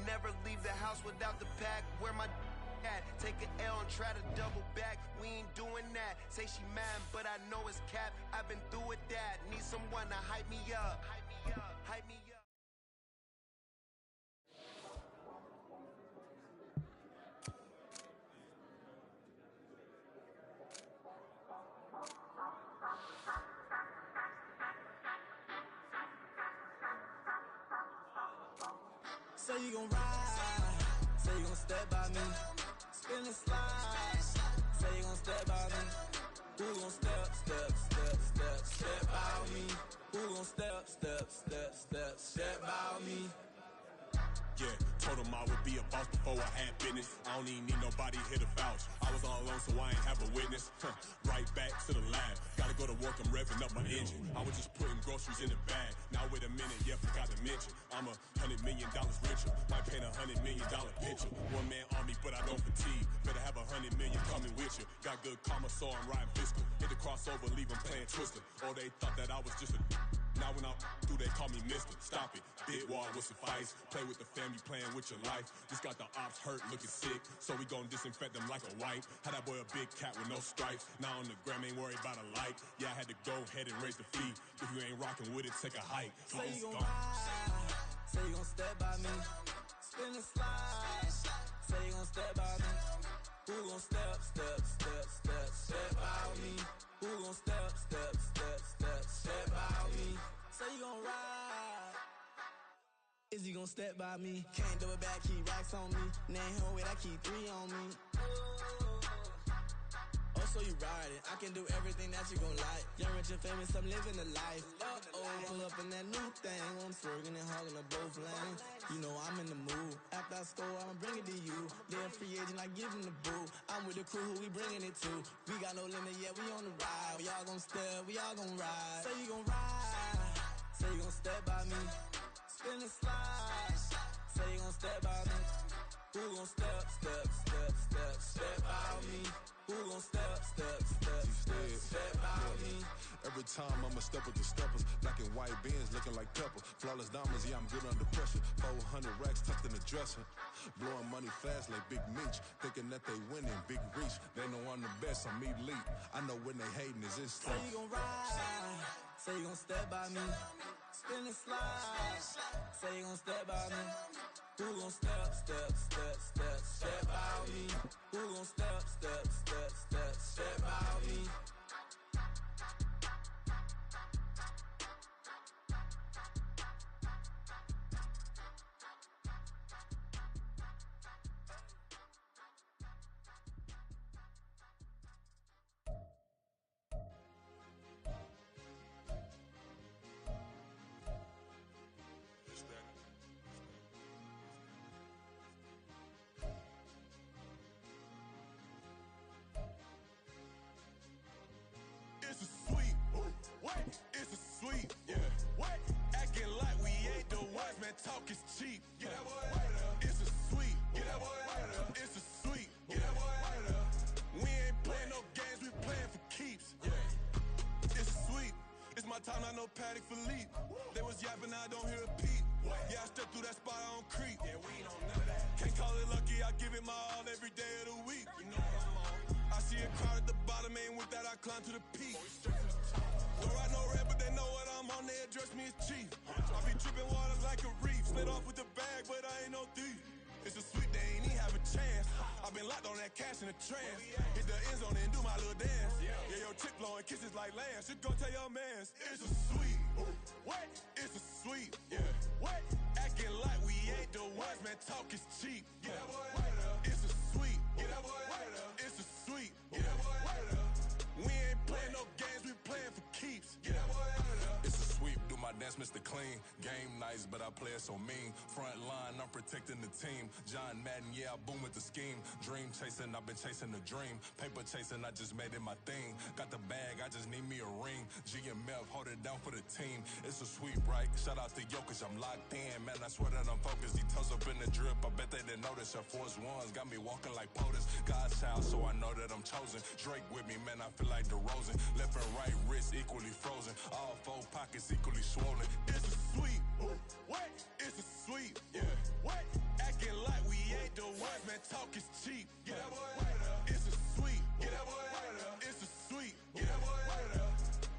never leave the house without the pack. Where my at? Take an L and try to double back. We ain't doing that. Say she mad, but I know it's cap. I've been through with that. Need someone to hype me up. Hype me up. Hype me up. Say you gon' ride, say you gon' step by me, spin and slide, say you gon' step by me. Who gon' step by me? Who gon' step by me? Yeah, told him I would be a boss before I had business. I don't even need nobody here to vouch. I was all alone, so I ain't have a witness. Right back to the lab. Gotta go to work, I'm revving up my engine. I was just putting groceries in the bag. Now wait a minute, yeah, forgot to mention I'm $100 million richer. Might paint $100 million picture. One man army, but I don't fatigue. Better have 100 million coming with you. Got good karma, so I'm riding fiscal. Hit the crossover, leave them playing Twister. Or they thought that I was just a. Now when I do, they call me Mister. Stop it, big wall will suffice. Play with the family, playing with your life. Just got the ops hurt, looking sick, so we gon' disinfect them like a wipe. Had that boy a big cat with no stripes. Now on the gram, ain't worried about a light. Yeah, I had to go ahead and raise the fee. If you ain't rocking with it, take a hike. Say you gon' ride, say you gon' step by me, spin and slide. Say you gon' step by me. Who gon' step by me? Who gon' step by me? Say you gon' ride. Is he gon' step by me? Can't do it back, keep racks on me. Name home with, I keep 3 on me. Oh, so you riding. I can do everything that you gon' like. Young, rich, and famous, I'm living the life. Uh-oh, pull up in that new thing. I'm swerving and hogging up both lanes. You know I'm in the mood. After I score, I'ma bring it to you. They're a free agent, I give him the boo. I'm with the crew, who we bringing it to. We got no limit, yeah, we on the ride. We all gon' step, we all gon' ride. Say you gon' ride. Say you gon' step by me. Spin and slide. Say you gon' step by me. Who gon' step by me? Who gon' step by me? Every time I'ma step with the steppers. Black and white beans looking like pepper. Flawless diamonds, yeah, I'm good under pressure. 400 racks tucked in the dresser. Blowing money fast like Big Meech. Thinking that they winning, big reach. They know I'm the best, I'm elite. I know when they hating is instant. Say you gon' ride, say you gon' step by me. Spin and slide, say you gon' step by me. Who gon' step by me? Who gon' step by me? It's a sweet, what? It's a sweet, yeah. What? Acting like we ain't the ones, man. Talk is cheap. Get that boy out of there. It's a sweet, get that boy out of there. It's a sweet, get that boy out of there. We ain't playing no games, we playing for keeps. Yeah. It's sweet. It's my time, not no Paddock Philippe. They was yapping, I don't hear a peep. Yeah, I stepped through that spot, I don't creep. Yeah, we don't know that. Can't call it lucky, I give it my all every day of the week. You know what I'm on. I see a crowd at the bottom, ain't with that, I climb to the peak. Don't ride no red, but they know what I'm on, they address me as chief. I be dripping water like a reef. Split off with the bag, but I ain't no thief. It's a sweet, they ain't even have a chance. I been locked on that cash in a trance. Hit the end zone and do my little dance. Yeah, your chick blowing kisses like Lance. Should go tell your mans. It's a sweet. What? It's a sweet. Yeah. What? Acting like we ain't the ones, man. Talk is cheap. Get that boy out of there. It's a sweet. Get that boy out of there. It's a sweet. Get that boy out of there. We ain't playing no games, we playing for keeps. Get that boy out of there. It's a sweep, do my dance, Mr. Clean. Game nice, but I play it so mean. Front line, I'm protecting the team. John Madden, yeah, I boom with the scheme. Dream chasing, I've been chasing the dream. Paper chasing, I just made it my thing. Got the bag, I just need me a ring. GMF, hold it down for the team. It's a sweep, right? Shout out to Jokic, I'm locked in. Man, I swear that I'm focused. He toes up in the drip, I bet they didn't notice. Air Force Ones got me walking like POTUS. God's child, so I know that I'm chosen. Drake with me, man, I feel like DeRozan. Left and right wrist equally frozen. All 4 pockets equally swollen. It's a sweet. What? It's a sweet. Yeah. What? Acting man, talk is cheap. Get that boy out of there. It's a sweep. Get that boy out of there. It's a sweep. Get that boy out of there.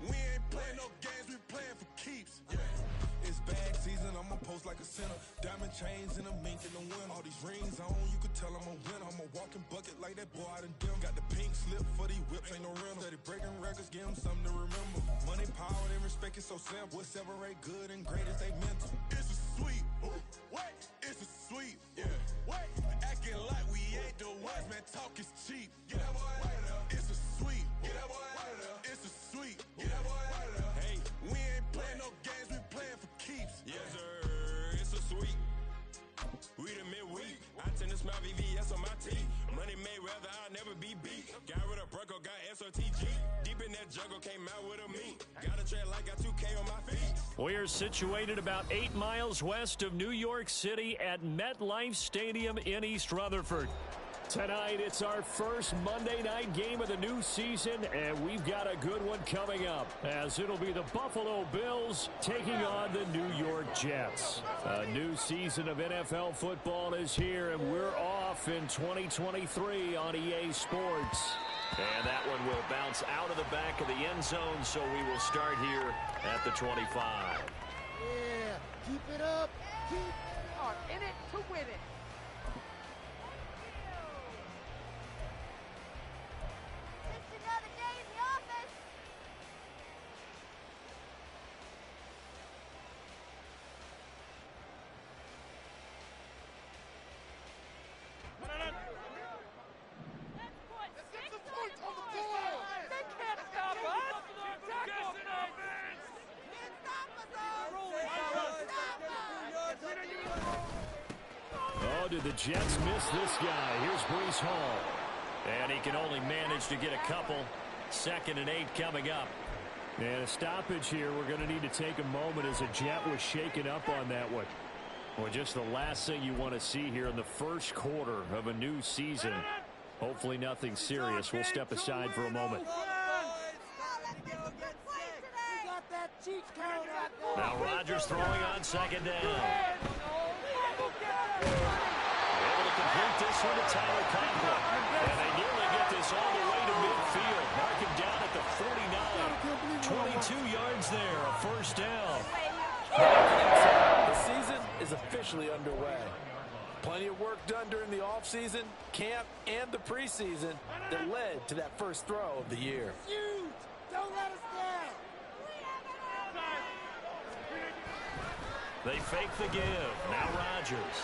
We ain't playing no games, we playing for keeps. Yeah. It's bag season, I'ma post like a sinner. Diamond chains in a mink in the wind. All these rings on, you could tell I'm a winner. I'm a walking bucket like that boy out in dim. Got the pink slip for these whips, ain't no rental. Steady breaking records, give them something to remember. Money, power, and respect is so simple. What separate good and great is they mental. It's a sweep. What? It's a sweep. Yeah. What? Acting like we ain't the ones, man, talk is cheap. Get that boy out of there. It's a sweep. Get that boy out of there. It's a sweep. Get that boy out of there. Hey, we ain't playing no games, we playing for keeps. Yes, sir. It's a sweep. We the midweek. I tend to smile VVS on my teeth. Money made rather I'll never be beat. Got rid of Bronco, got SOTG. Deep in that jungle, came out with a meat. Got a tread like got 2K on my feet. We're situated about 8 miles west of New York City at MetLife Stadium in East Rutherford. Tonight, it's our first Monday night game of the new season, and we've got a good one coming up, as it'll be the Buffalo Bills taking on the New York Jets. A new season of NFL football is here, and we're off in 2023 on EA Sports. And that one will bounce out of the back of the end zone, so we will start here at the 25. Yeah, keep it up. Keep on in it to win it. Oh, did the Jets miss this guy? Here's Breece Hall. And he can only manage to get a couple. 2nd and 8 coming up. And a stoppage here. We're going to need to take a moment as a Jet was shaken up on that one. Well, just the last thing you want to see here in the first quarter of a new season. Hopefully nothing serious. We'll step aside for a moment. Now Rodgers throwing on 2nd down. Able to complete this one to Tyler Conklin. And they nearly get this all the way to midfield. Mark him down at the 49. 22 yards there, a first down. The season is officially underway. Plenty of work done during the offseason, camp, and the preseason that led to that first throw of the year. Don't let us down. They fake the give. Now Rodgers.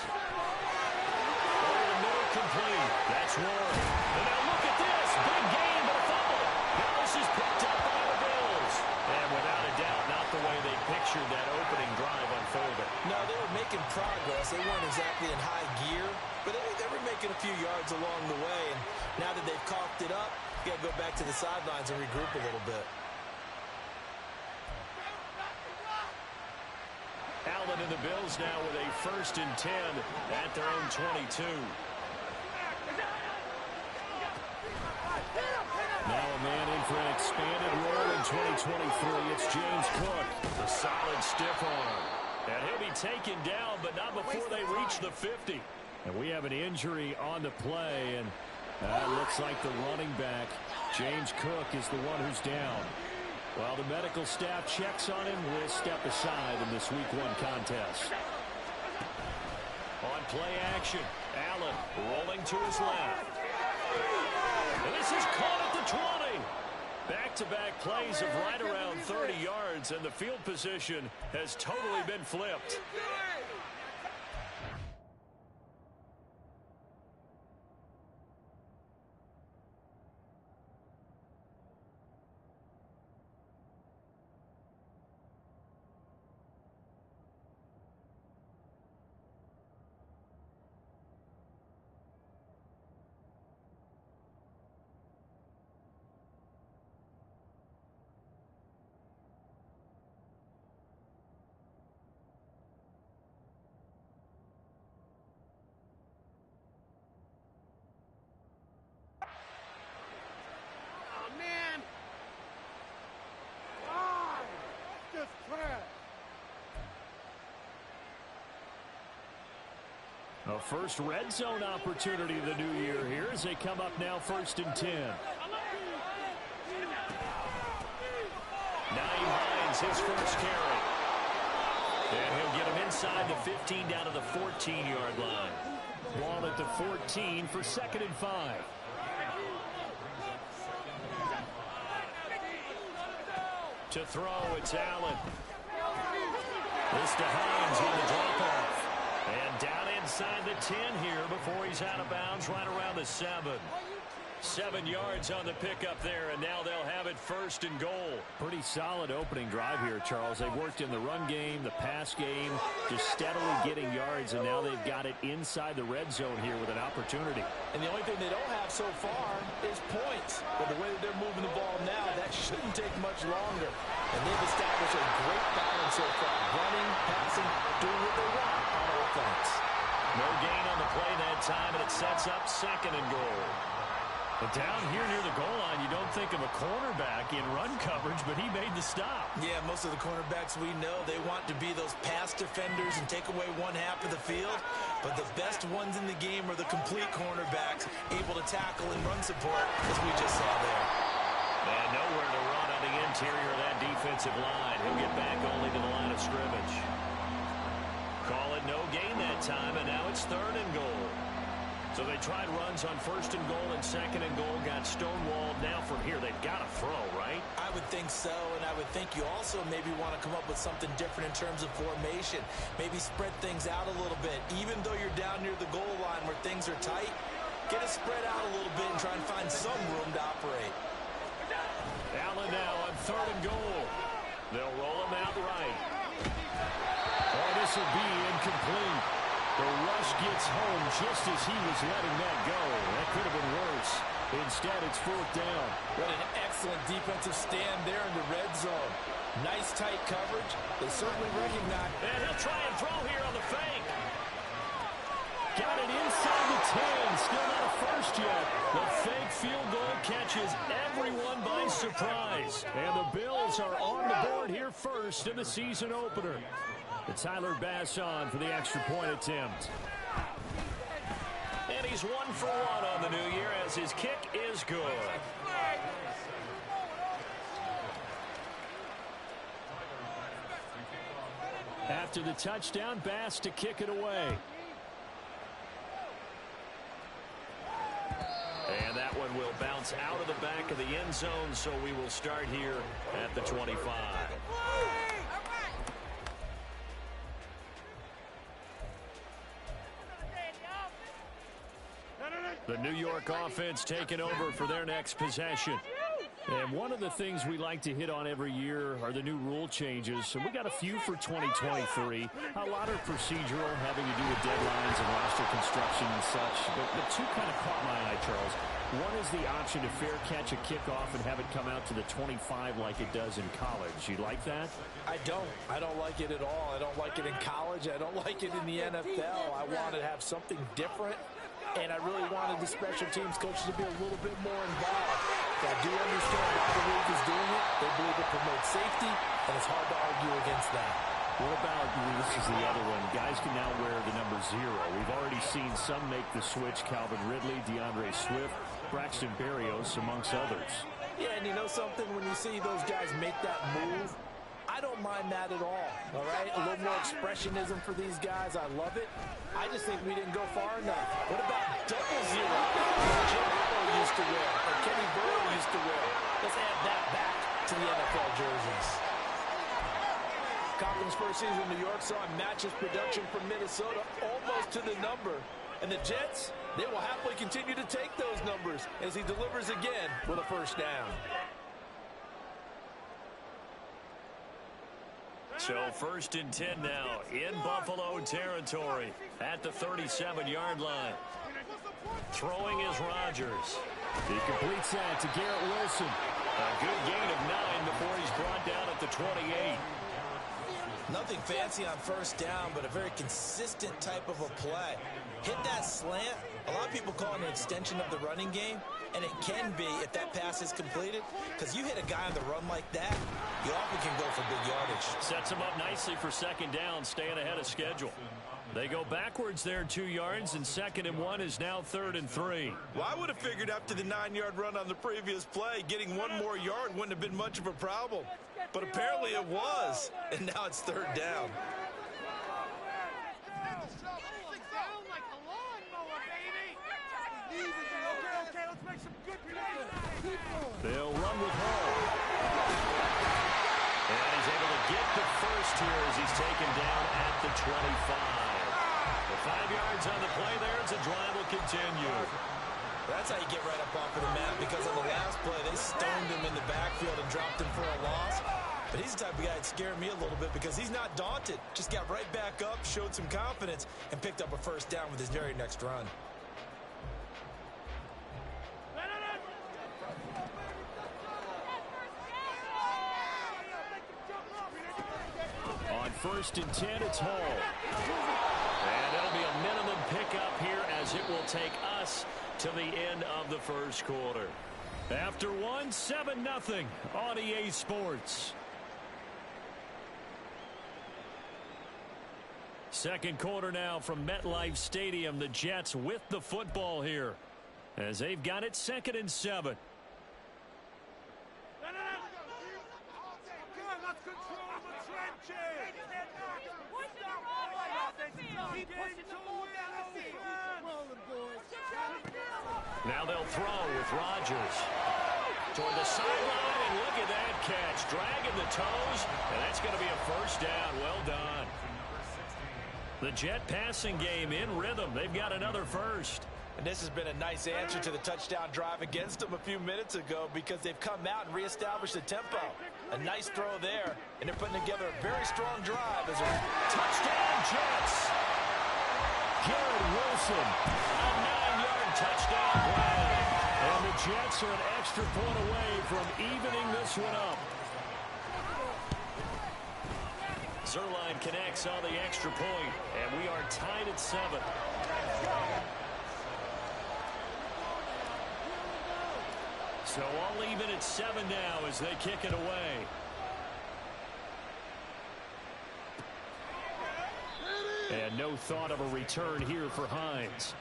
Over the middle, complete. That's one. And now look at this. Big game, but a fumble. Now this is picked up by the Bills. And without a doubt, not the way they pictured that opening drive unfolded. No, they were making progress. They weren't exactly in high gear, but they were making a few yards along the way. And now that they've coughed it up, you got to go back to the sidelines and regroup a little bit. Allen and the Bills now with a 1st and 10 at their own 22. Now a man in for an expanded role in 2023. It's James Cook. A solid stiff arm. And he'll be taken down, but not before they reach the 50. And we have an injury on the play, and looks like the running back, James Cook, is the one who's down. While the medical staff checks on him, we'll step aside in this Week 1 contest. On play action, Allen rolling to his left. And this is caught at the 20. Back-to-back plays of right around 30 yards, and the field position has totally been flipped. A first red zone opportunity of the new year here as they come up now 1st and 10. Naeem Hines, his first carry. And he'll get him inside the 15 down to the 14-yard line. Ball at the 14 for 2nd and 5. To throw, it's Allen. This to Hines on the drop-off. And down inside the 10 here before he's out of bounds right around the 7. 7 yards on the pickup there, and now they'll have it 1st and goal. Pretty solid opening drive here, Charles. They've worked in the run game, the pass game, just steadily getting yards, and now they've got it inside the red zone here with an opportunity. And the only thing they don't have so far is points. But the way that they're moving the ball now, that shouldn't take much longer. And they've established a great balance so far. Running, passing, doing what they want on offense. No gain on the play that time, and it sets up 2nd and goal. But down here near the goal line, you don't think of a cornerback in run coverage, but he made the stop. Yeah, most of the cornerbacks we know, they want to be those pass defenders and take away one half of the field. But the best ones in the game are the complete cornerbacks, able to tackle and run support, as we just saw there. And nowhere to run on the interior of that defensive line. He'll get back only to the line of scrimmage. Call it no gain that time, and now it's 3rd and goal. So they tried runs on 1st and goal and 2nd and goal, got stonewalled. Now from here, they've got to throw, right? I would think so, and I would think you also maybe want to come up with something different in terms of formation. Maybe spread things out a little bit. Even though you're down near the goal line where things are tight, get it spread out a little bit and try and find some room to operate. Allen now on 3rd and goal. They'll roll him out right. Oh, this will be incomplete. The rush gets home just as he was letting that go. That could have been worse. Instead, it's 4th down. What an excellent defensive stand there in the red zone. Nice tight coverage. They certainly recognize. And he'll try and throw here on the fake. Got it inside the 10. Still not a first yet. The fake field goal catches everyone by surprise. And the Bills are on the board here first in the season opener. It's Tyler Bass on for the extra point attempt. And he's 1 for 1 on the new year as his kick is good. After the touchdown, Bass to kick it away. And that one will bounce out of the back of the end zone, so we will start here at the 25. The New York offense taking over for their next possession. And one of the things we like to hit on every year are the new rule changes. So we got a few for 2023. A lot are procedural, having to do with deadlines and roster construction and such. But the two kind of caught my eye, Charles. One is the option to fair catch a kickoff and have it come out to the 25 like it does in college. You like that? I don't. I don't like it at all. I don't like it in college. I don't like it in the NFL. I want to have something different. And I really wanted the special teams coaches to be a little bit more involved. I do understand why the league is doing it. They believe it promotes safety, and it's hard to argue against that. What about, this is the other one, guys can now wear the number 0. We've already seen some make the switch, Calvin Ridley, DeAndre Swift, Braxton Berrios, amongst others. Yeah, and you know something? When you see those guys make that move, I don't mind that at all right? A little more expressionism for these guys. I love it. I just think we didn't go far enough. What about double 0? Jim Harbaugh used to wear, or Kenny Burrow used to wear. Let's add that back to the NFL jerseys. Cochran's first season in New York saw him match his production from Minnesota almost to the number. And the Jets, they will happily continue to take those numbers as he delivers again with a first down. So 1st and 10 now in Buffalo territory at the 37-yard line. Throwing is Rodgers. He completes that to Garrett Wilson. A good gain of 9 before he's brought down at the 28. Nothing fancy on first down, but a very consistent type of a play. Hit that slant, A lot of people call it an extension of the running game, and it can be if that pass is completed, because you hit a guy on the run like that, you often can go for big yardage. Sets him up nicely for second down, staying ahead of schedule. They go backwards there 2 yards, and 2nd and 1 is now 3rd and 3. Well, I would have figured after the 9-yard run on the previous play, getting 1 more yard wouldn't have been much of a problem. But apparently it was, and now it's 3rd down. They'll run with Hall. And he's able to get the first here as he's taken down at the 25. The 5 yards on the play there as the drive will continue. That's how you get right up off of the mat, because on the last play, they stoned him in the backfield and dropped him for a loss. But he's the type of guy that scared me a little bit because he's not daunted. Just got right back up, showed some confidence, and picked up a first down with his very next run. On 1st and 10, it's Hall. And it'll be a minimum pickup here as it will take us to the end of the first quarter. After 1, 7-0 on EA Sports. Second quarter now from MetLife Stadium. The Jets with the football here as they've got it 2nd and 7. Now they'll throw with Rodgers toward the sideline, and look at that catch, dragging the toes, and that's going to be a first down. Well done. The Jet passing game in rhythm. They've got another first. And this has been a nice answer to the touchdown drive against them a few minutes ago, because they've come out and reestablished the tempo. A nice throw there, and they're putting together a very strong drive as a touchdown Jets. Garrett Wilson, a 9-yard touchdown play. And the Jets are an extra point away from evening this one up. Zerline connects on the extra point, and we are tied at 7. So all even at 7 now as they kick it away. And no thought of a return here for Hines.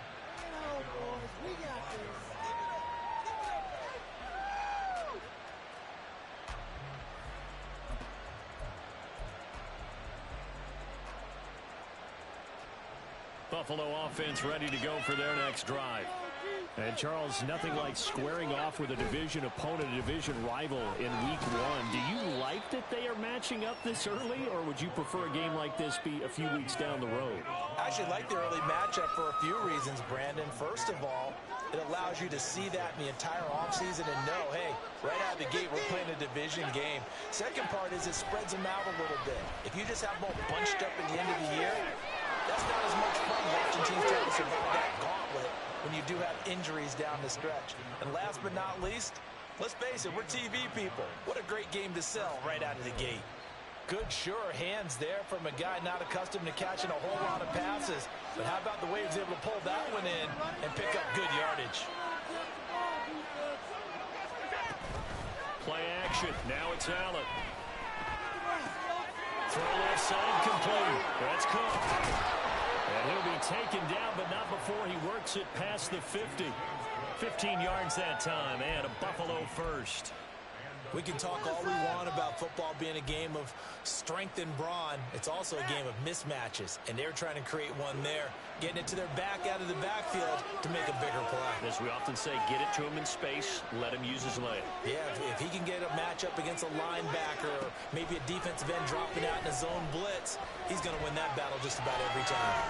Buffalo offense ready to go for their next drive. And, Charles, nothing like squaring off with a division opponent, a division rival in Week 1. Do you like that they are matching up this early, or would you prefer a game like this be a few weeks down the road? I actually like the early matchup for a few reasons, Brandon. First of all, it allows you to see that in the entire offseason and know, hey, right out of the gate, we're playing a division game. Second part is it spreads them out a little bit. If you just have them all bunched up at the end of the year, that's not as much fun watching teams try to survive that gauntlet when you do have injuries down the stretch. And last but not least, let's face it, we're TV people. What a great game to sell right out of the gate. Good, sure hands there from a guy not accustomed to catching a whole lot of passes. But how about the way he was able to pull that one in and pick up good yardage? Play action. Now it's Allen. Throw left side complete. That's Cook. And he'll be taken down, but not before he works it past the 50. 15 yards that time, and a Buffalo first. We can talk all we want about football being a game of strength and brawn. It's also a game of mismatches, and they're trying to create one there, getting it to their back out of the backfield to make a bigger play. As we often say, get it to him in space, let him use his leg. Yeah, if he can get a matchup against a linebacker or maybe a defensive end dropping out in a zone blitz, he's going to win that battle just about every time.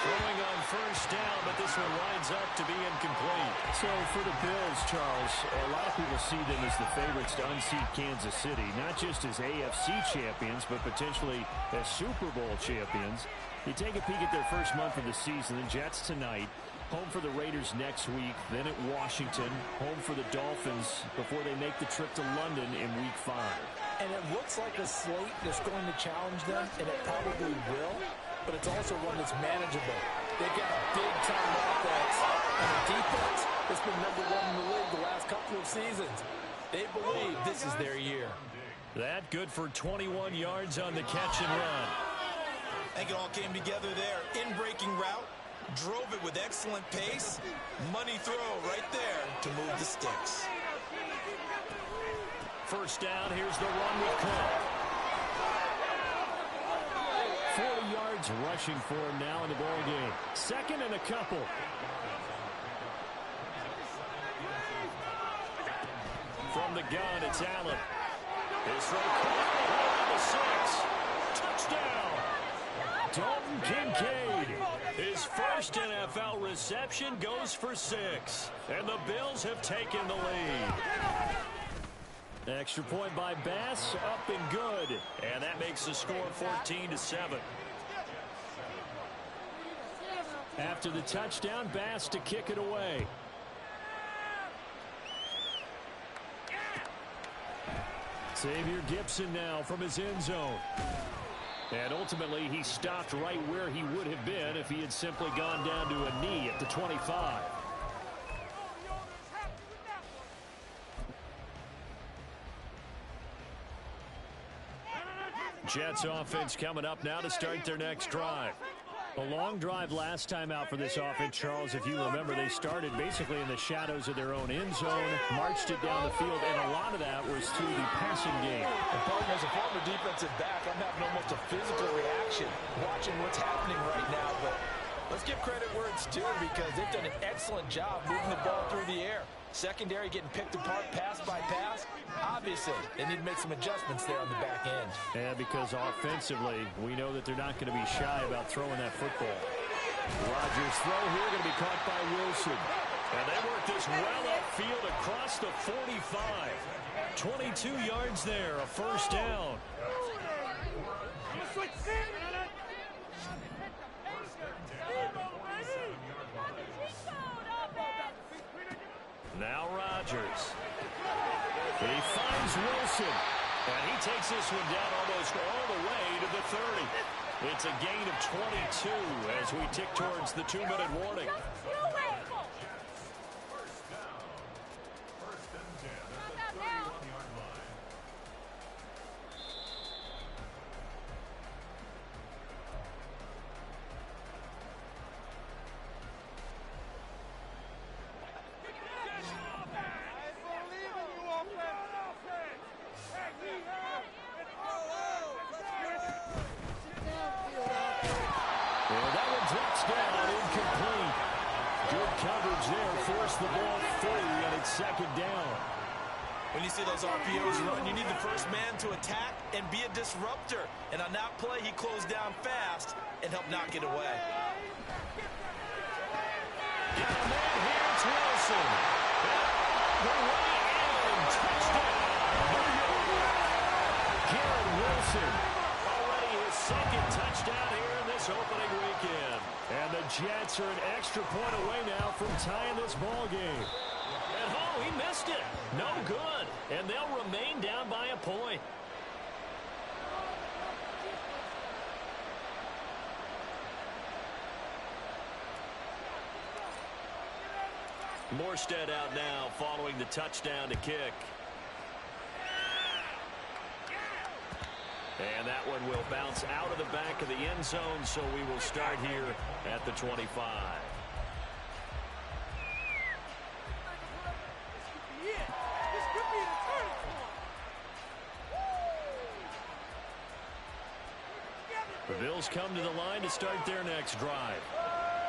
Throwing on first down, but this one winds up to be incomplete. So for the Bills, Charles, a lot of people see them as the favorites to unseat Kansas City, not just as AFC champions, but potentially as Super Bowl champions. You take a peek at their first month of the season, the Jets tonight, home for the Raiders next week, then at Washington, home for the Dolphins before they make the trip to London in Week 5. And it looks like a slate that's going to challenge them, and it probably will. But it's also one that's manageable. They've got a big-time offense, and the defense has been #1 in the league the last couple of seasons. They believe this is their year. That good for 21 yards on the catch and run. I think it all came together there. In-breaking route, drove it with excellent pace. Money throw right there to move the sticks. First down, here's the run with Cook. 40 yards rushing for him now in the ball game. Second and a couple. From the gun, it's Allen. His throw caught around the 6. Touchdown. Dalton Kincaid. His first NFL reception goes for 6. And the Bills have taken the lead. Extra point by Bass, up and good. And that makes the score 14-7. After the touchdown, Bass to kick it away. Xavier Gibson now from his end zone. And ultimately, he stopped right where he would have been if he had simply gone down to a knee at the 25. Jets offense coming up now to start their next drive. A long drive last time out for this offense, Charles. If you remember, they started basically in the shadows of their own end zone, marched it down the field, and a lot of that was through the passing game. And partner, as a former defensive back, I'm having almost a physical reaction watching what's happening right now. But let's give credit where it's due because they've done an excellent job moving the ball through the air. Secondary getting picked apart pass by pass. Obviously, they need to make some adjustments there on the back end. Yeah, because offensively, we know that they're not going to be shy about throwing that football. Rodgers' throw here going to be caught by Wilson. And they work this well upfield across the 45. 22 yards there, a first down. Now Rodgers. He finds Wilson. And he takes this one down almost all the way to the 30. It's a gain of 22 as we tick towards the 2-minute warning. When you see those RPOs run, you need the first man to attack and be a disruptor. And on that play, he closed down fast and helped knock it away. Got a man here, it's Wilson. The way in, touchdown. Garrett Wilson, already his second touchdown here in this opening weekend. And the Jets are an extra point away now from tying this ball game. And oh, he missed it. No good. And they'll remain down by a point. Morstead out now following the touchdown to kick. And that one will bounce out of the back of the end zone, so we will start here at the 25. The Bills come to the line to start their next drive.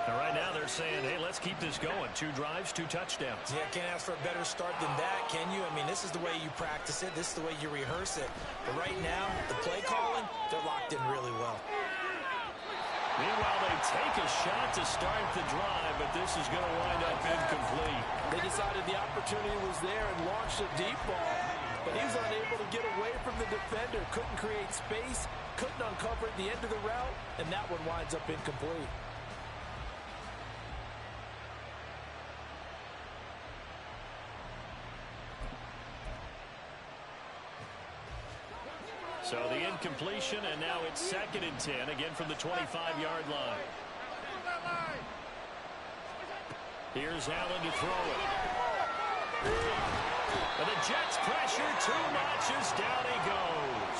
And right now they're saying, hey, let's keep this going. 2 drives, 2 touchdowns. Yeah, can't ask for a better start than that, can you? I mean, this is the way you practice it. This is the way you rehearse it. But right now, the play calling, they're locked in really well. Meanwhile, they take a shot to start the drive, but this is going to wind up incomplete. They decided the opportunity was there and launched a deep ball. But he was unable to get away from the defender. Couldn't create space, couldn't uncover at the end of the route, and that one winds up incomplete. So the incompletion, and now it's 2nd and 10, again from the 25-yard line. Here's Allen to throw it. And the Jets pressure too much as down he goes.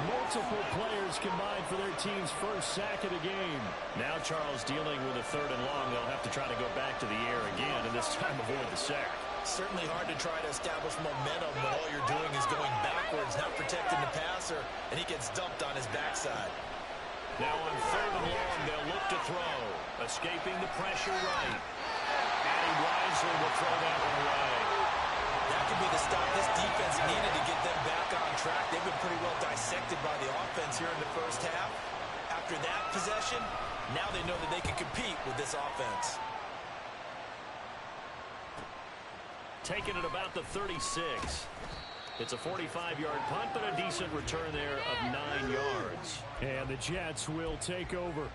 Multiple players combined for their team's first sack of the game. Now Charles dealing with a 3rd and long. They'll have to try to go back to the air again, and this time avoid the sack. Certainly hard to try to establish momentum when all you're doing is going backwards, not protecting the passer, and he gets dumped on his backside. Now on 3rd and long, they'll look to throw. Escaping the pressure right. And he wisely will throw that one away. That could be the stop this defense needed to get them back on track. They've been pretty well dissected by the offense here in the first half. After that possession, now they know that they can compete with this offense. Taking it about the 36. It's a 45-yard punt, but a decent return there of 9 yards. And the Jets will take over.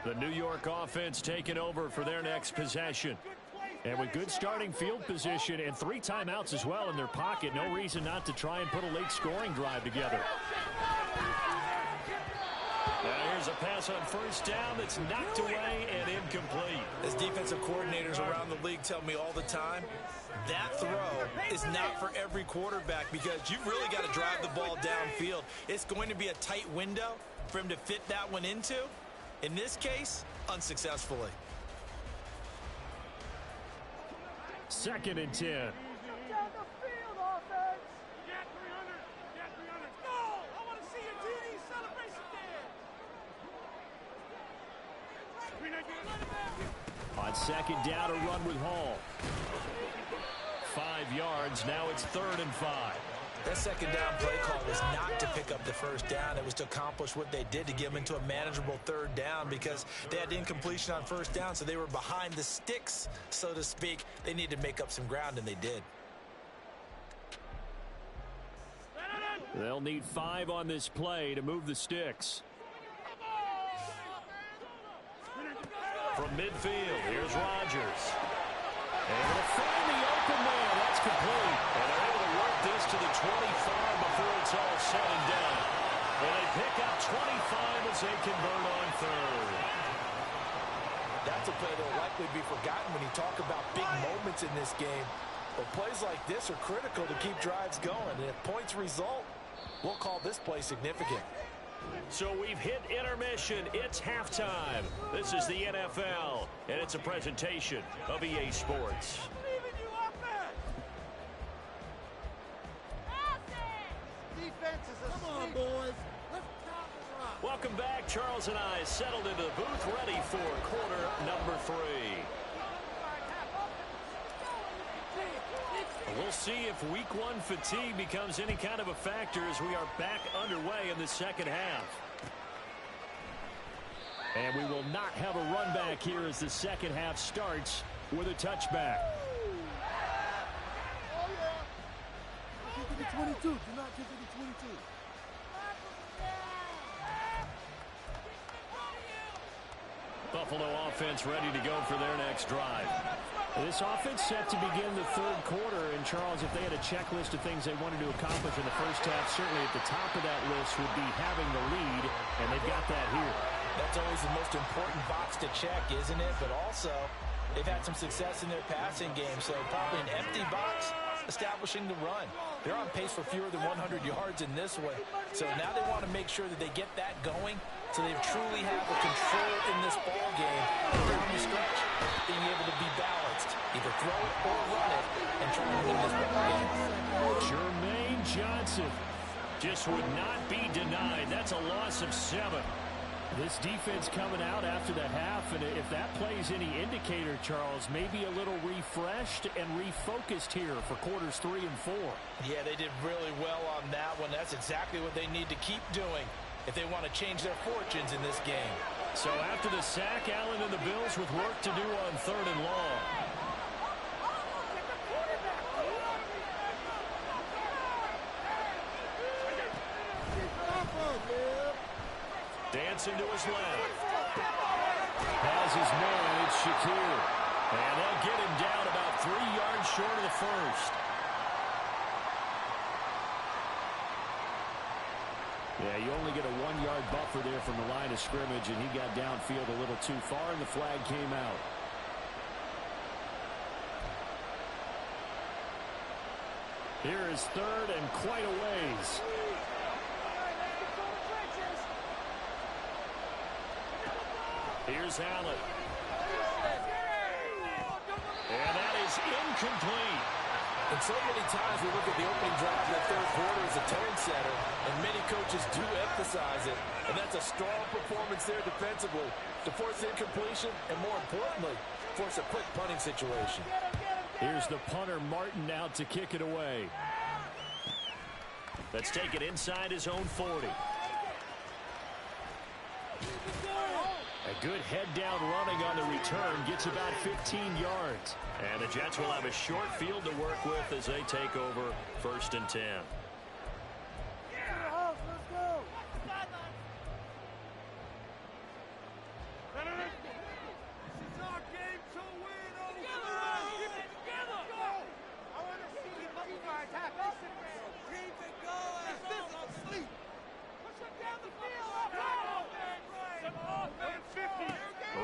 The New York offense taking over for their next possession. And with good starting field position and 3 timeouts as well in their pocket, no reason not to try and put a late scoring drive together. Now here's a pass on 1st down that's knocked away and incomplete. As defensive coordinators around the league tell me all the time, that throw is not for every quarterback because you've really got to drive the ball downfield. It's going to be a tight window for him to fit that one into. In this case, unsuccessfully. 2nd and 10. On 2nd down, a run with Hall. 5 yards. Now it's 3rd and 5. That 2nd down play call was not to pick up the 1st down. It was to accomplish what they did to get them into a manageable 3rd down because they had incompletion on 1st down, so they were behind the sticks, so to speak. They needed to make up some ground, and they did. They'll need 5 on this play to move the sticks. From midfield, here's Rodgers. Able to find the open man. That's complete. And they're able to work this to the 25 before it's all said and done. And they pick up 25 as they convert on 3rd. That's a play that will likely be forgotten when you talk about big moments in this game. But plays like this are critical to keep drives going. And if points result, we'll call this play significant. So we've hit intermission. It's halftime. This is the NFL, and it's a presentation of EA Sports. Come on, boys. Let's Welcome back. Charles and I settled into the booth, ready for quarter number 3. We'll see if week 1 fatigue becomes any kind of a factor as we are back underway in the 2nd half. And we will not have a run back here as the 2nd half starts with a touchback. Oh, yeah. Get to the 22. Do not get to the 22. Buffalo offense ready to go for their next drive. This offense set to begin the 3rd quarter. And, Charles, if they had a checklist of things they wanted to accomplish in the first half, certainly at the top of that list would be having the lead, and they've got that here. That's always the most important box to check, isn't it? But also, they've had some success in their passing game, so probably an empty box establishing the run. They're on pace for fewer than 100 yards in this one. So now they want to make sure that they get that going so they truly have the control in this ball game down the stretch, being able to be balanced, either throw it or run it, and try to win this ball game. Jermaine Johnson just would not be denied. That's a loss of 7. This defense coming out after the half, and if that plays any indicator, Charles, maybe a little refreshed and refocused here for quarters 3 and 4. Yeah, they did really well on that one. That's exactly what they need to keep doing if they want to change their fortunes in this game. So after the sack, Allen and the Bills with work to do on 3rd and long. Dancing to his left. Has his man, it's Shakir. And they'll get him down about 3 yards short of the first. Yeah, you only get a 1-yard buffer there from the line of scrimmage, and he got downfield a little too far, and the flag came out. Here is third and quite a ways. Here's Allen. And that is incomplete. And so many times we look at the opening drive in the third quarter as a tone setter, and many coaches do emphasize it. And that's a strong performance there defensively to force incompletion and, more importantly, force a quick punting situation. Here's the punter, Martin, out to kick it away. Let's take it inside his own 40. A good head-down running on the return gets about 15 yards. And the Jets will have a short field to work with as they take over 1st and 10.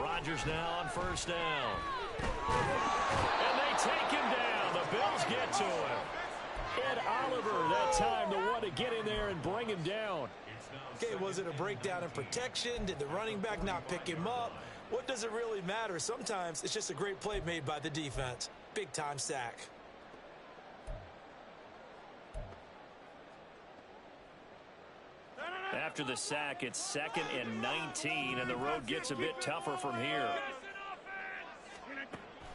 Rodgers now on 1st down. And they take him down. The Bills get to him. Ed Oliver that time, the one to get in there and bring him down. Okay, was it a breakdown in protection? Did the running back not pick him up? What does it really matter? Sometimes it's just a great play made by the defense. Big-time sack. After the sack, it's 2nd and 19, and the road gets a bit tougher from here.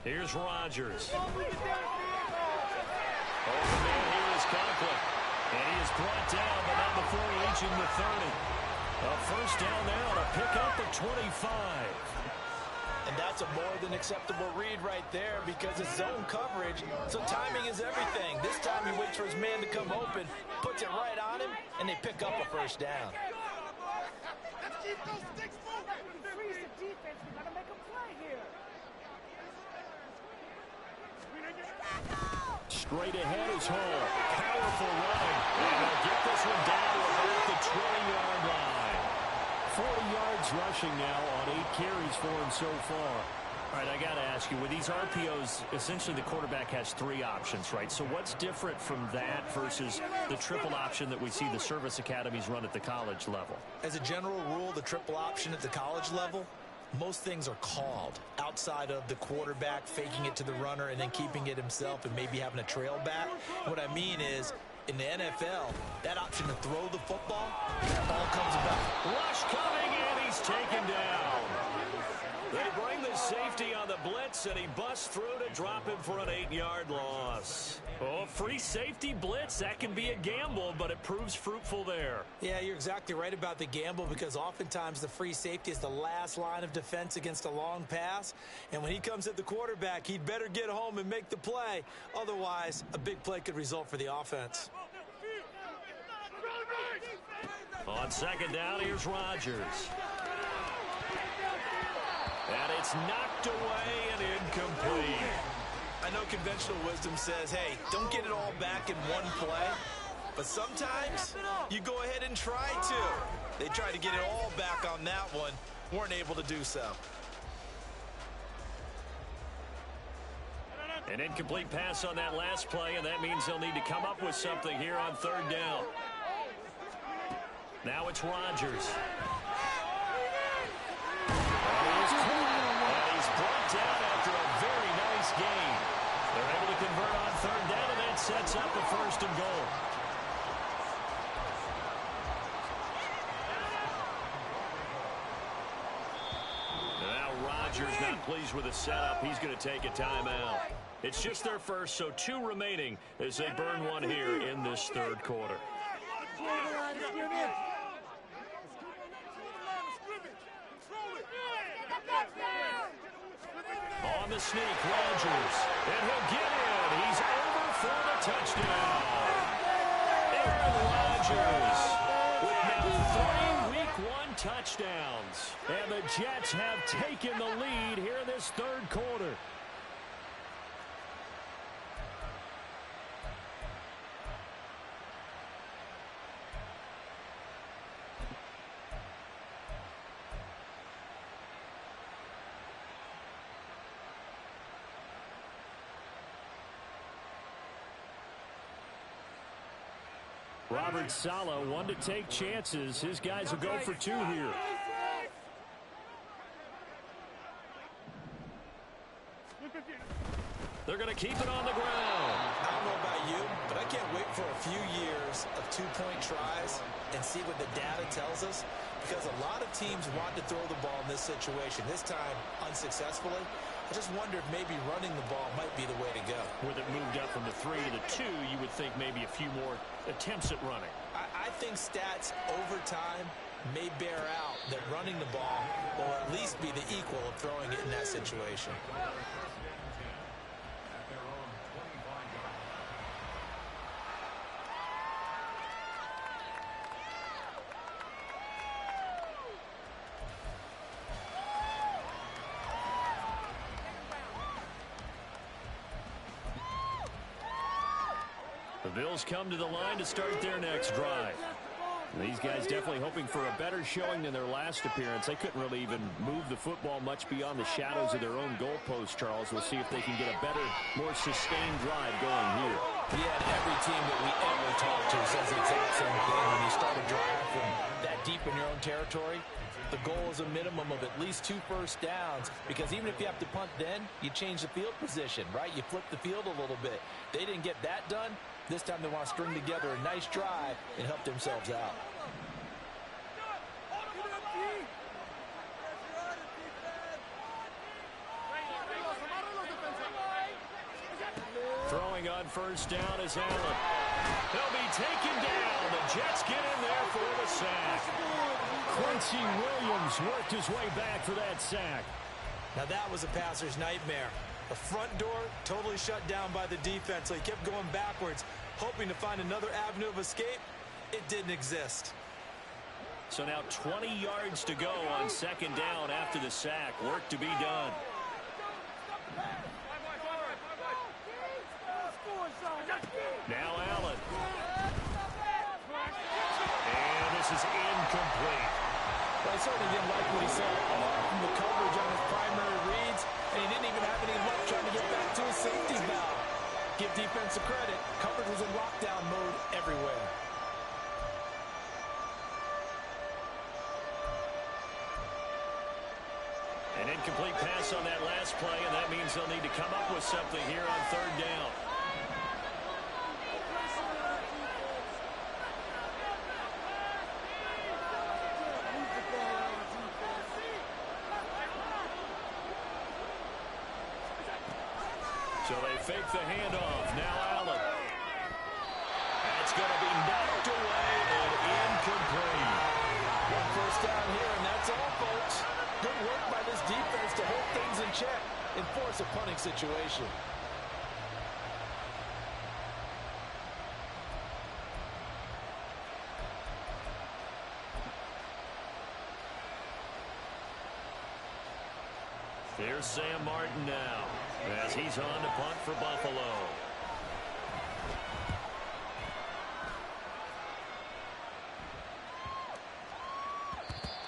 Here's Rodgers. Over man, here is Conklin. And he is brought down, but not before reaching the 30. A 1st down now to pick up the 25. And that's a more than acceptable read right there because it's zone coverage, so timing is everything. This time he waits for his man to come open, puts it right on him, and they pick up a 1st down. Keep those sticks moving. Freeze the defense. We gotta make a play here. Straight ahead is Hall. Powerful running. And they'll get this one down about the 20-yard line. 40 yards rushing now on 8 carries for him so far. All right, I got to ask you, with these RPOs, essentially the quarterback has 3 options, right? So what's different from that versus the triple option that we see the service academies run at the college level? As a general rule, the triple option at the college level, most things are called outside of the quarterback faking it to the runner and then keeping it himself and maybe having a trail back. What I mean is, in the NFL, that option to throw the football all comes about. Rush coming, and he's taken down. They bring the safety on the blitz, and he busts through to drop him for an 8-yard loss. Oh, free safety blitz, that can be a gamble, but it proves fruitful there. Yeah, you're exactly right about the gamble because oftentimes the free safety is the last line of defense against a long pass. And when he comes at the quarterback, he'd better get home and make the play. Otherwise, a big play could result for the offense. On 2nd down, here's Rodgers. And it's knocked away and incomplete. I know conventional wisdom says, hey, don't get it all back in one play. But sometimes you go ahead and try to. They tried to get it all back on that one. Weren't able to do so. An incomplete pass on that last play, and that means they'll need to come up with something here on 3rd down. Now it's Rodgers. And he's brought down after a very nice game. They're able to convert on 3rd down, and that sets up a 1st and goal. Now Rodgers not pleased with the setup. He's going to take a timeout. It's just their first, so 2 remaining as they burn one here in this 3rd quarter. On the sneak, Rodgers, and he'll get in. He's over for the touchdown. Aaron Rodgers with now 3 Week 1 touchdowns. And the Jets have taken the lead here in this 3rd quarter. Robert Saleh, one to take chances. His guys will go for 2 here. They're going to keep it on the ground. I don't know about you, but I can't wait for a few years of 2-point tries and see what the data tells us, because a lot of teams want to throw the ball in this situation. This time, unsuccessfully. I just wonder if maybe running the ball might be the way to go. With it moved up from the 3 to the 2, you would think maybe a few more attempts at running. I think stats over time may bear out that running the ball will at least be the equal of throwing it in that situation. The Bills come to the line to start their next drive. These guys definitely hoping for a better showing than their last appearance. They couldn't really even move the football much beyond the shadows of their own goalpost, Charles. We'll see if they can get a better, more sustained drive going here. Yeah, every team that we ever talk to says the exact same thing. When you start a drive from that deep in your own territory, the goal is a minimum of at least 2 first downs, because even if you have to punt then, you change the field position, right? You flip the field a little bit. They didn't get that done. This time they want to string together a nice drive and help themselves out. Throwing on first down is Allen. He'll be taken down. The Jets get in there for the sack. Quincy Williams worked his way back for that sack. Now that was a passer's nightmare. The front door totally shut down by the defense, so he kept going backwards, hoping to find another avenue of escape. It didn't exist. So now 20 yards to go on second down after the sack. Work to be done. Now Allen. And this is incomplete. Well, I certainly didn't like what he saw from the coverage on his primary reads, and he didn't even have any luck trying to get back to his safety valve. Give defense credit. Coverage was in lockdown mode everywhere. An incomplete pass on that last play, and that means they'll need to come up with something here on third down. So they fake the handoff. Now Allen. That's going to be knocked away and incomplete. 1 first down here, and that's all, folks. Good work by this defense to hold things in check and force a punting situation. Here's Sam Martin now as he's on to punt for Buffalo.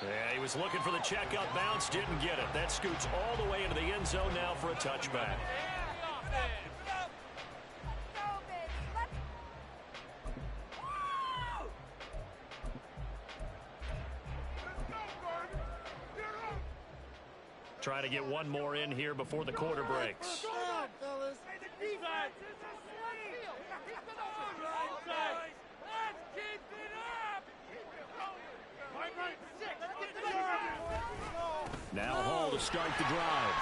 Yeah, he was looking for the checkup bounce, didn't get it. That scoots all the way into the end zone now for a touchback. Try to get one more in here before the quarter breaks. Now Hall to start the drive.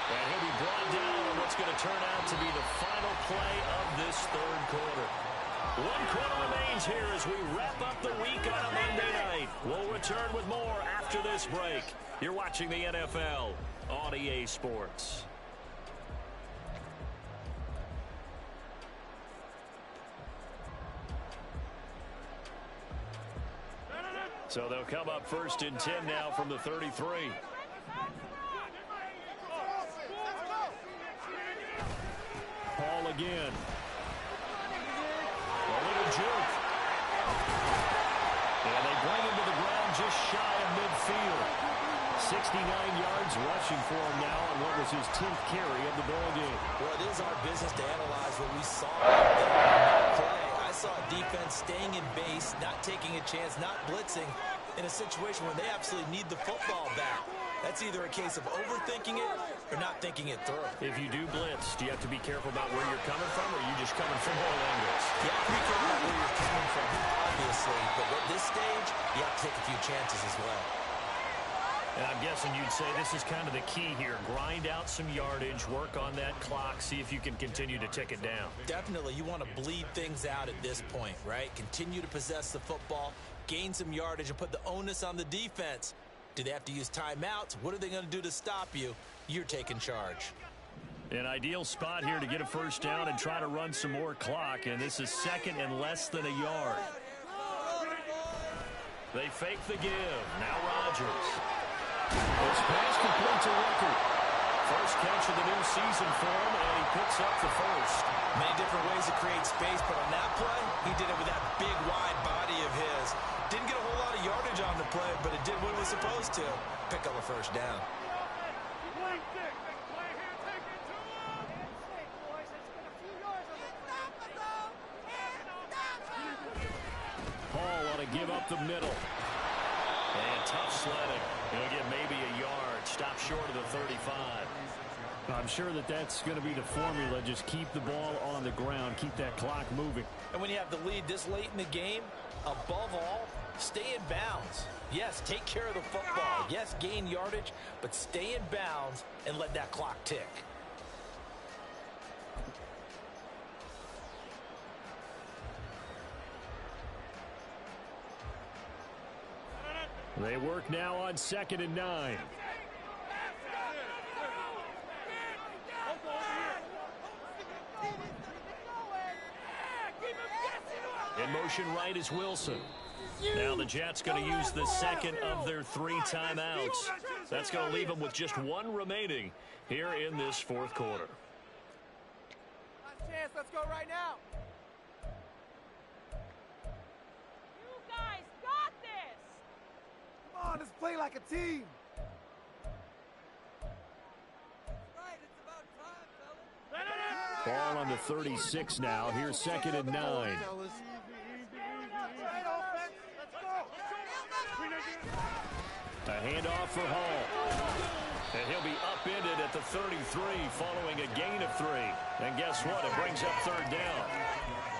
And he'll be brought down on what's going to turn out to be the final play of this third quarter. 1 quarter remains here as we wrap up the week on a Monday night. We'll return with more after this break. You're watching the NFL on EA Sports. So they'll come up first and 10 now from the 33. Paul again. A little juke. And they bring him to the ground just shy of midfield. 69 yards rushing for him now on what was his 10th carry of the ball game. Well, it is our business to analyze what we saw in that play. I saw a defense staying in base, not taking a chance, not blitzing in a situation where they absolutely need the football back. That's either a case of overthinking it or not thinking it through. If you do blitz, do you have to be careful about where you're coming from, or are you just coming from all angles? You have to be careful about where you're coming from, obviously. But at this stage, you have to take a few chances as well. And I'm guessing you'd say this is kind of the key here. Grind out some yardage, work on that clock, see if you can continue to tick it down. Definitely. You want to bleed things out at this point, right? Continue to possess the football, gain some yardage, and put the onus on the defense. Do they have to use timeouts? What are they going to do to stop you? You're taking charge. An ideal spot here to get a first down and try to run some more clock, and this is second and less than a yard. They fake the give. Now Rodgers. This pass complete to Rickard. First catch of the new season for him, and he picks up the first. Many different ways to create space, but on that play, he did it with that big, wide body of his. Didn't get a whole lot of yardage on the play, but it did what it was supposed to. Pick up a first down. Paul ought to give up the middle. And tough sledding. He'll get maybe a yard. Stop short of the 35. I'm sure that's going to be the formula. Just keep the ball on the ground. Keep that clock moving. And when you have the lead this late in the game, above all, stay in bounds. Yes, take care of the football. Yes, gain yardage, but stay in bounds and let that clock tick. They work now on 2nd and 9. In motion right is Wilson. Now the Jets going to use the second of their 3 timeouts. That's going to leave them with just 1 remaining here in this fourth quarter. Last chance, let's go right now. You guys got this. Come on, let's play like a team. Ball on the 36 now. Here's 2nd and 9. A handoff for Hall. And he'll be upended at the 33 following a gain of 3. And guess what? It brings up 3rd down.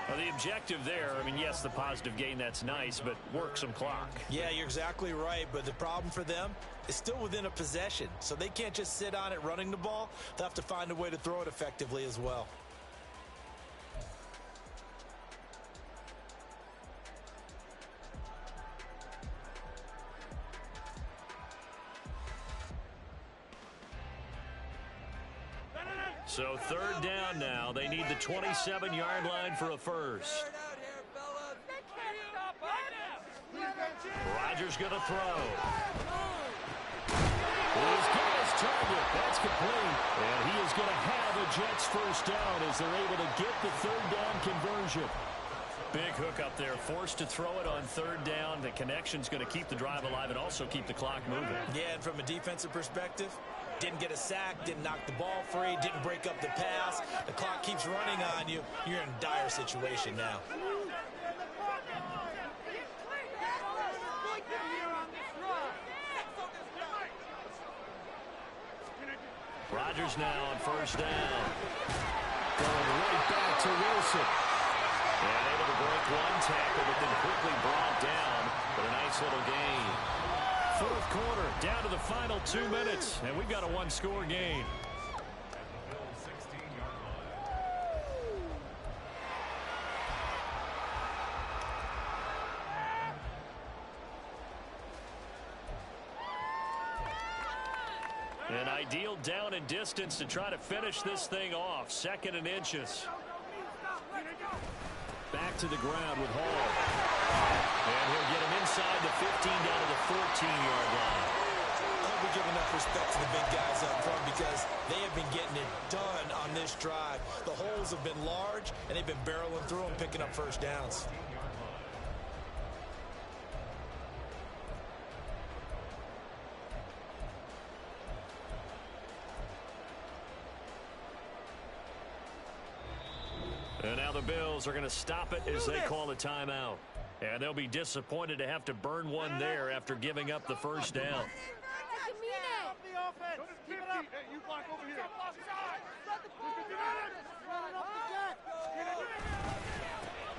Well, the objective there, I mean, yes, the positive gain, that's nice, but work some clock. Yeah, you're exactly right, but the problem for them is still within a possession. So they can't just sit on it running the ball. They'll have to find a way to throw it effectively as well. So 3rd down now. They need the 27-yard line for a first. Rodgers going to throw. He's got his target. That's complete. And he is going to have a Jets first down as they're able to get the 3rd down conversion. Big hook up there. Forced to throw it on 3rd down. The connection's going to keep the drive alive and also keep the clock moving. Yeah, and from a defensive perspective, didn't get a sack, didn't knock the ball free, didn't break up the pass. The clock keeps running on you. You're in a dire situation now. Rodgers now on 1st down. Going right back to Wilson. And able to break 1 tackle, but then quickly brought down with a nice little gain. 4th quarter, down to the final 2 minutes, and we've got a 1-score game. An ideal down and distance to try to finish this thing off. 2nd and inches. Back to the ground with Hall. And he'll get him inside the 15 down to the 14-yard line. I'll be giving enough respect to the big guys up front because they have been getting it done on this drive. The holes have been large, and they've been barreling through them, picking up first downs. And now the Bills are going to stop it as they call a timeout. And they'll be disappointed to have to burn one there after giving up the first down.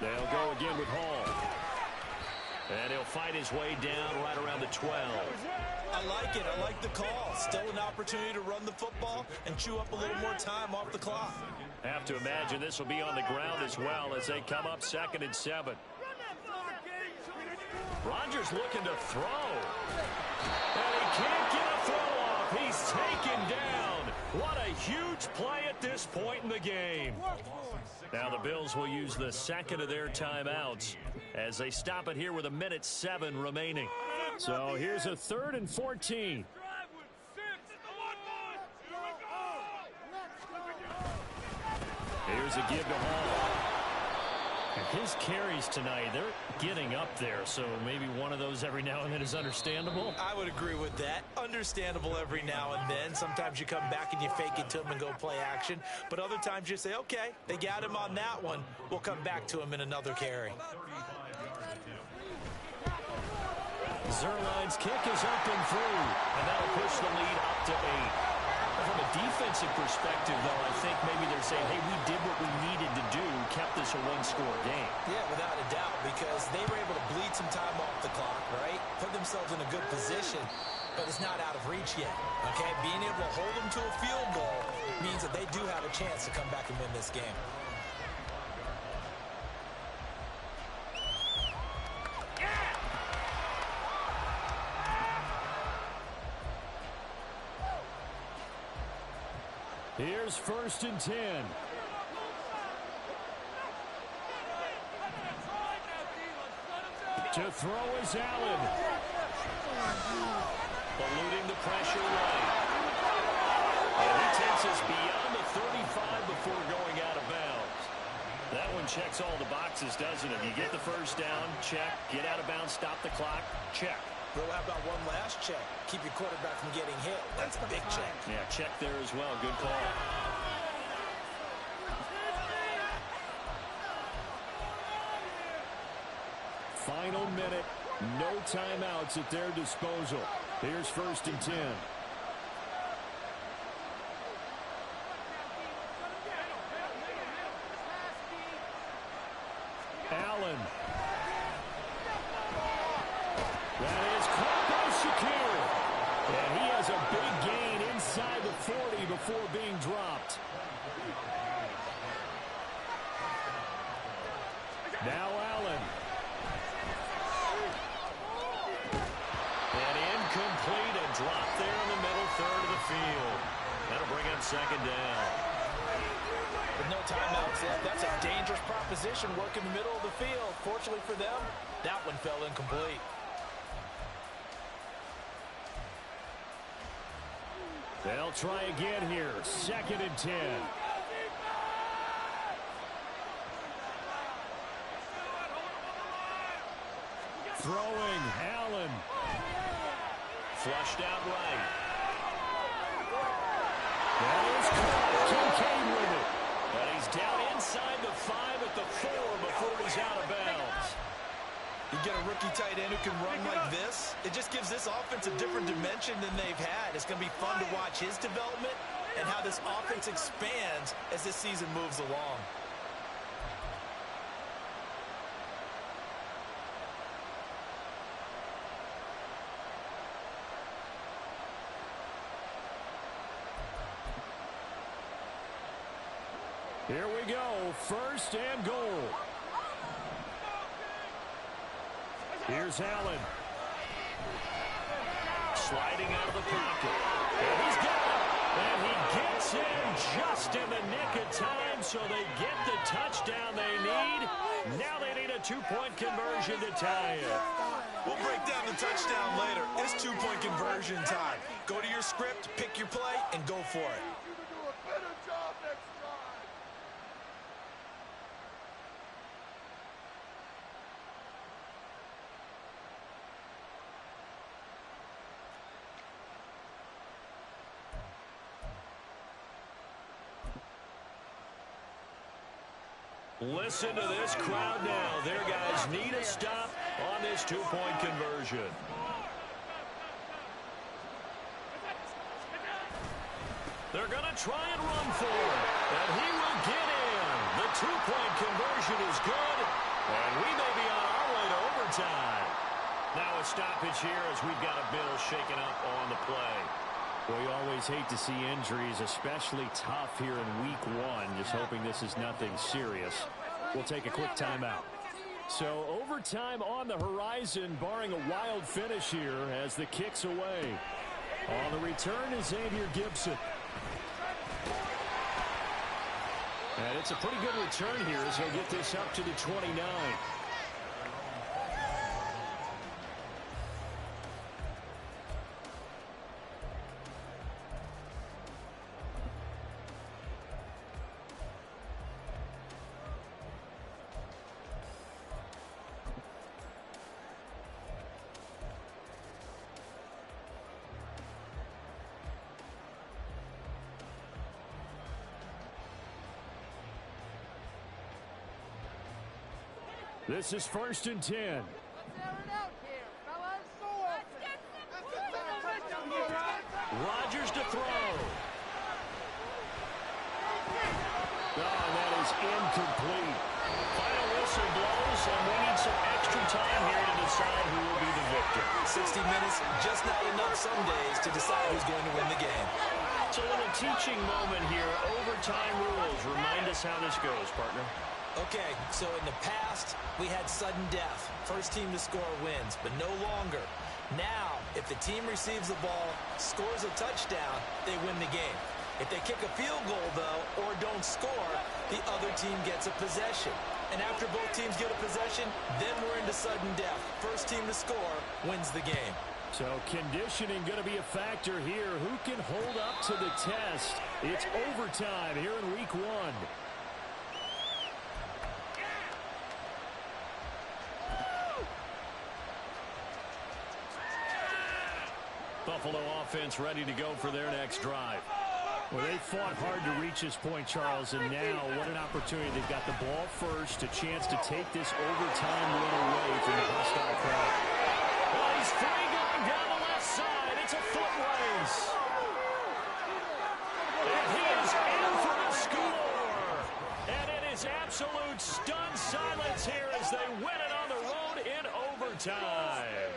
They'll go again with Hall. And he'll fight his way down right around the 12. I like it. I like the call. Still an opportunity to run the football and chew up a little more time off the clock. Have to imagine this will be on the ground as well as they come up 2nd and 7. Rodgers looking to throw. And he can't get a throw off. He's taken down. What a huge play at this point in the game. Now the Bills will use the second of their timeouts as they stop it here with 1:07 remaining. So here's a 3rd and 14. Here's a give to Hall. And his carries tonight, they're getting up there, so maybe one of those every now and then is understandable. I would agree with that. Understandable every now and then. Sometimes you come back and you fake it to him and go play action. But other times you say, okay, they got him on that one. We'll come back to him in another carry. Zerline's kick is up and through, and that'll push the lead up to 8. From a defensive perspective, though, I think maybe they're saying, hey, we did what we needed to do, kept this a one-score game. Yeah, without a doubt, because they were able to bleed some time off the clock, right? Put themselves in a good position, but it's not out of reach yet, okay? Being able to hold them to a field goal means that they do have a chance to come back and win this game. Here's 1st and 10. To throw is Allen. Eluding the pressure right. And he takes us beyond the 35 before going out of bounds. That one checks all the boxes, doesn't it? You get the first down, check. Get out of bounds, stop the clock, check. Bro, how about one last check? Keep your quarterback from getting hit. That's a big check. Yeah, check there as well. Good call. Final minute. No timeouts at their disposal. Here's 1st and 10. Allen. That is caught by Shakir. And he has a big gain inside the 40 before being dropped. Now Allen. And incomplete, a drop there in the middle third of the field. That'll bring up 2nd down. With no timeouts left, that's a dangerous proposition. Work in the middle of the field. Fortunately for them, that one fell incomplete. They'll try again here. 2nd and 10. Throwing, Allen. Flushed out right. That is caught. Kincaid with it. But he's down inside the 5 at the 4 before he's out of bounds. You get a rookie tight end who can run like this, it just gives this offense a different dimension than they've had. It's going to be fun to watch his development and how this offense expands as this season moves along. Here we go, 1st and goal. Here's Allen. Sliding out of the pocket. And he's got it. And he gets in just in the nick of time, so they get the touchdown they need. Now they need a 2-point conversion to tie it. We'll break down the touchdown later. It's 2-point conversion time. Go to your script, pick your play, and go for it. Listen to this crowd now. Their guys need a stop on this two-point conversion. They're going to try and run for it, and he will get in. The two-point conversion is good, and we may be on our way to overtime. Now a stoppage here as we've got a Bill shaken up on the play. Well, you always hate to see injuries, especially tough here in week one. Just hoping this is nothing serious. We'll take a quick timeout. So overtime on the horizon, barring a wild finish here as the kick's away. On the return is Xavier Gibson. And it's a pretty good return here as he'll get this up to the 29. This is 1st and 10. Let's air it out here, fellas. So Rodgers to throw. Oh, that is incomplete. Final whistle blows, and we need some extra time here to decide who will be the victor. 60 minutes, just not enough some days to decide who's going to win the game. It's a little teaching moment here. Overtime rules. Remind us how this goes, partner. Okay, so in the past, we had sudden death. First team to score wins, but no longer. Now, if the team receives the ball, scores a touchdown, they win the game. If they kick a field goal, though, or don't score, the other team gets a possession. And after both teams get a possession, then we're into sudden death. First team to score wins the game. So conditioning going to be a factor here. Who can hold up to the test? It's overtime here in week one. Buffalo offense ready to go for their next drive. Well, they fought hard to reach this point, Charles, and now what an opportunity. They've got the ball first, a chance to take this overtime win away from the hostile crowd. Well, he's free going down the left side. It's a foot race. And he is in for the score. And it is absolute stunned silence here as they win it on the road in overtime.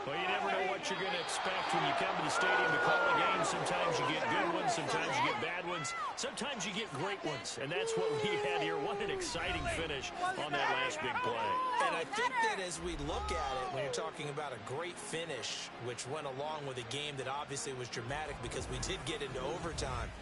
Well, you never know what you're going to expect when you come to the stadium to call a game. Sometimes you get good ones, sometimes you get bad ones, sometimes you get great ones. And that's what we had here. What an exciting finish on that last big play. And I think that as we look at it, when you're talking about a great finish, which went along with a game that obviously was dramatic because we did get into overtime,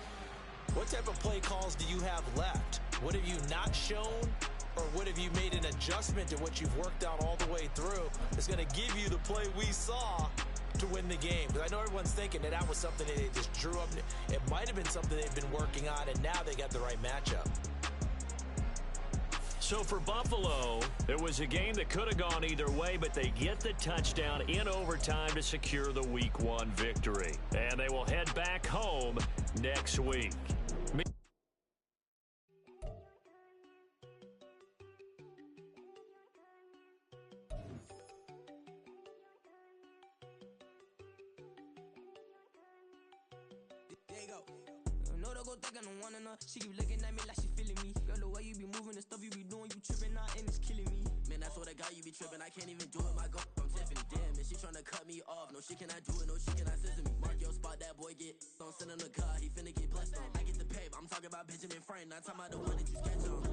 what type of play calls do you have left? What have you not shown? Or what have you made an adjustment to what you've worked out all the way through that's going to give you the play we saw to win the game? Because I know everyone's thinking that was something that they just drew up. It might have been something they've been working on, and now they got the right matchup. So for Buffalo, it was a game that could have gone either way, but they get the touchdown in overtime to secure the Week 1 victory. And they will head back home next week. She keep looking at me like she feeling me. Girl, the way you be moving, the stuff you be doing, you tripping out and it's killing me. Man, I swear to God, you be tripping. I can't even do it. My girl from Tiffany. Damn, and she tryna cut me off. No, she cannot do it. No, she cannot scissor me. Mark your spot, that boy get. Don't send him the car. He finna get blessed on. I get the paper. I'm talking about Benjamin Franklin. Not talking about the one that you sketch on.